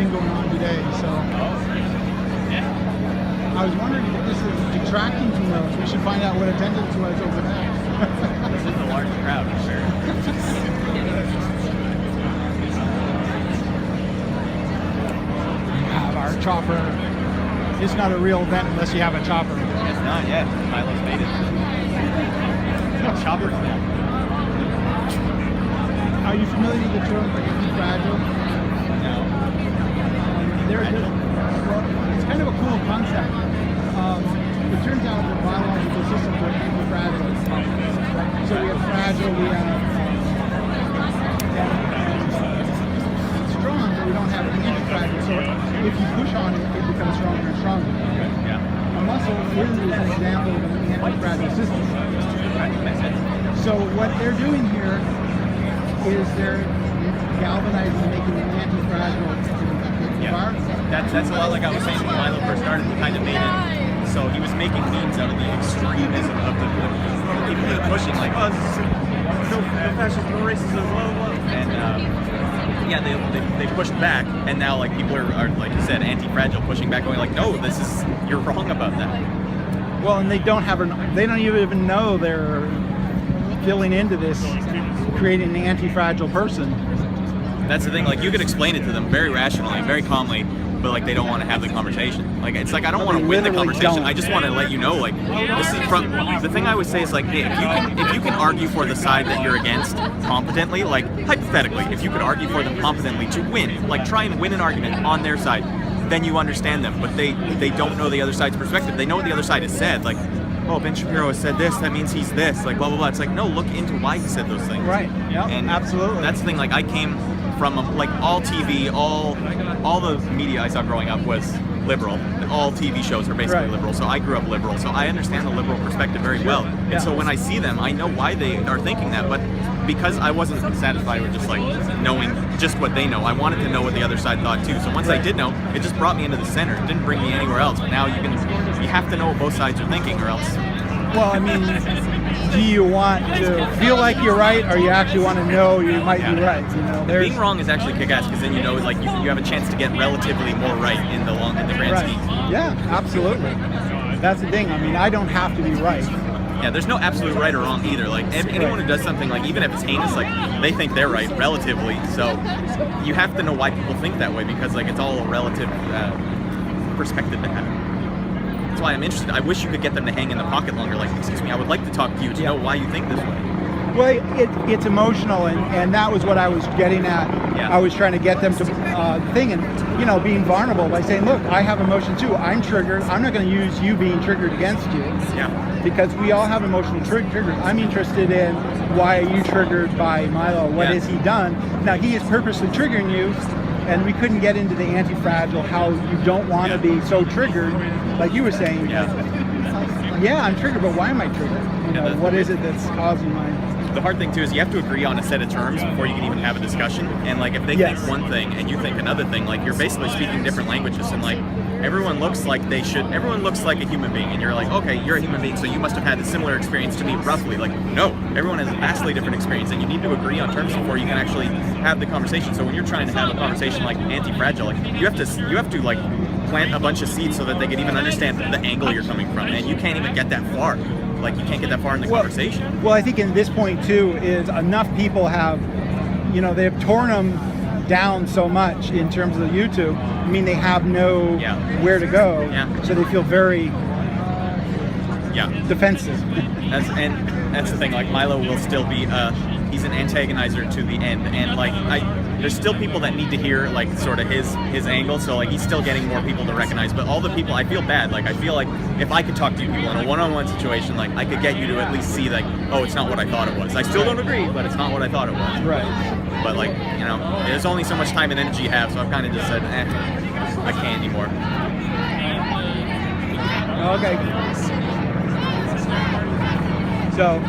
thing going on today. So I was wondering if this is detracting from those. We should find out what attendance was over there. This is a large crowd, for sure. We have our chopper. It's not a real event unless you have a chopper. It's not yet. Milo's made it. Chopper's now. Are you familiar with the term anti-fragile? No. It's kind of a cool concept. It turns out the biological systems are anti-fragile. So we have fragile, we have strong, but we don't have anti-fragile. So if you push on it, it becomes stronger and stronger. Yeah. A muscle is an example of an anti-fragile system. Right. Makes sense. So what they're doing here is they're galvanizing and making an anti-fragile environment. That's a lot like I was saying when Milo first started. He kind of made it. So he was making memes out of the extremism of the people that are pushing, like, oh, no fascism, no racism, blah, blah, blah. And they pushed back, and now like people are like you said, anti-fragile, pushing back, going like, no, you're wrong about that. Well, and they don't even know they're filling into this, creating an anti-fragile person. That's the thing. Like you could explain it to them very rationally, very calmly. But like they don't want to have the conversation. Like it's like I don't want to win the conversation. I just want to let you know, like this is from the thing I always say is like, hey, if you can argue for the side that you're against competently, like hypothetically, if you could argue for them competently to win, like try and win an argument on their side, then you understand them. But they don't know the other side's perspective. They know what the other side has said. Like, oh, Ben Shapiro has said this, that means he's this. Like blah blah blah. It's like no, look into why he said those things. Right. Yeah. And absolutely. That's the thing. Like I came from like all TV, all the media I saw growing up was liberal. All TV shows are basically liberal. So I grew up liberal. So I understand the liberal perspective very well. And so when I see them, I know why they are thinking that. But because I wasn't satisfied with just like knowing just what they know, I wanted to know what the other side thought too. So once I did know, it just brought me into the center. It didn't bring me anywhere else. But now you have to know what both sides are thinking, or else. Well, I mean, do you want to feel like you're right, or you actually want to know you might be right? You know, being wrong is actually kick-ass because then you know, like you have a chance to get relatively more right in the grand scheme. Yeah, absolutely. That's the thing. I mean, I don't have to be right. Yeah, there's no absolute right or wrong either. Like anyone who does something, like even if it's heinous, like they think they're right relatively. So you have to know why people think that way because like it's all a relative perspective to have. That's why I'm interested. I wish you could get them to hang in the pocket longer. Like, excuse me, I would like to talk to you to know why you think this way. Well, it's emotional, and that was what I was getting at. Yeah. I was trying to get them to being vulnerable by saying, look, I have emotion too. I'm triggered. I'm not going to use you being triggered against you. Yeah. Because we all have emotional triggers. I'm interested in why are you triggered by Milo? What has he done? Now, he is purposely triggering you, and we couldn't get into the anti-fragile, how you don't want to be so triggered, like you were saying. Yeah, I'm triggered, but why am I triggered? What is it that's causing my... The hard thing too is you have to agree on a set of terms before you can even have a discussion. And like if they think one thing and you think another thing, like you're basically speaking different languages. And like everyone looks like a human being. And you're like, okay, you're a human being, so you must have had a similar experience to me roughly. Like, no, everyone has a vastly different experience, and you need to agree on terms before you can actually have the conversation. So when you're trying to have a conversation like anti-fragile, like you have to like plant a bunch of seeds so that they can even understand the angle you're coming from. And you can't even get that far. Like you can't get that far in the conversation. Well, I think in this point too is enough people have, they've torn them down so much in terms of the YouTube. I mean, they have no where to go. Yeah. So they feel very defensive. That's the thing. Like Milo will still be he's an antagonizer to the end, and like there's still people that need to hear like sort of his angle, so like he's still getting more people to recognize. But all the people, I feel bad. Like I feel like if I could talk to you people in a one-on-one situation, like I could get you to at least see like, oh, it's not what I thought it was. I still don't agree, but it's not what I thought it was. Right. But like there's only so much time and energy you have, so I've kind of just said, I can't anymore. Okay. So